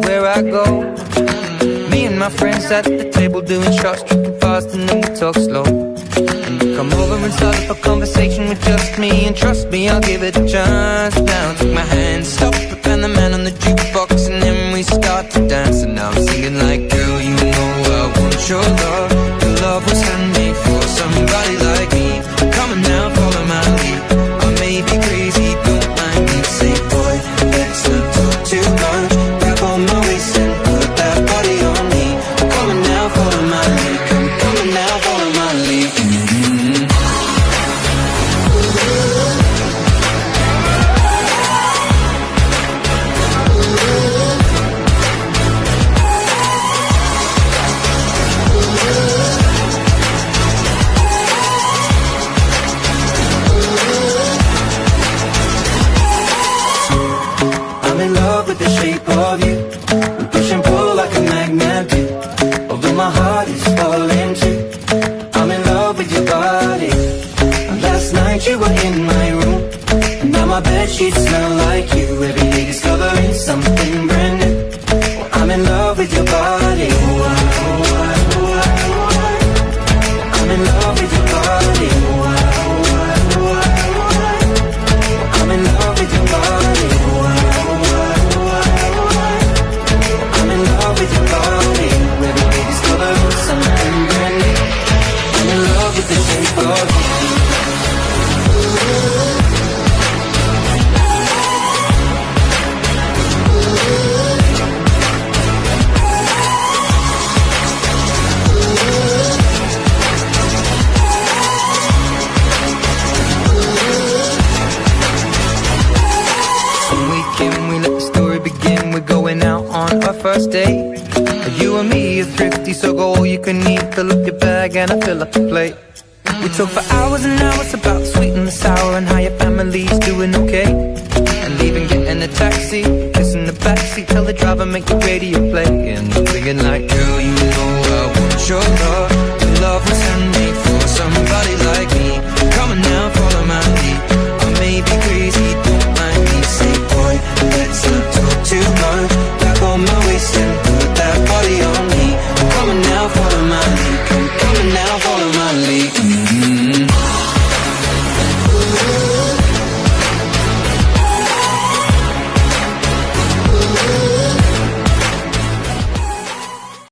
everywhere I go. Me and my friends at the table doing shots, tripping fast, and then we talk slow. And you come over and start up a conversation with just me, and trust me, I'll give it a chance. Now take my hand, stop it, and the man on the jukebox, and then we start to dance. And now I'm singing like, girl, you know I want your love. Your love was handmade for somebody like me. Come on now, follow my lead. I may be crazy, don't mind me. Say, boy, let's not talk too much. Grab on my waist and put that body on me. Come on now, follow my lead. Come on now, follow my lead. I'm in love with the shape of you. We push and pull like a magnet do. Although my heart is falling too. I'm in love with your body. And last night you were in my room, and now my bedsheets smell like you. Every day discovering something brand new. Well, I'm in love with your body. I'm in love with your body. I'm in love with your body. I'm in love with your body. Every day discovering something brand new. I'm in love with the shape of you. We let the story begin. We're going out on our first date. You and me are thrifty, so go all you can eat. Fill up your bag and I fill up the plate. We talk for hours and hours about the sweet and the sour, and how your family's doing okay. And even getting a taxi, kissing the backseat, tell the driver make the radio play. And I'm thinking like, girl, you know I want your love. Your love was handmade for somebody like me. Come on now, follow my lead. I may be crazy, don't mind me. Say, boy, let's not talk too much. Grab on my waist and put that body on me. Come on now, follow my lead. Come on now, follow my lead.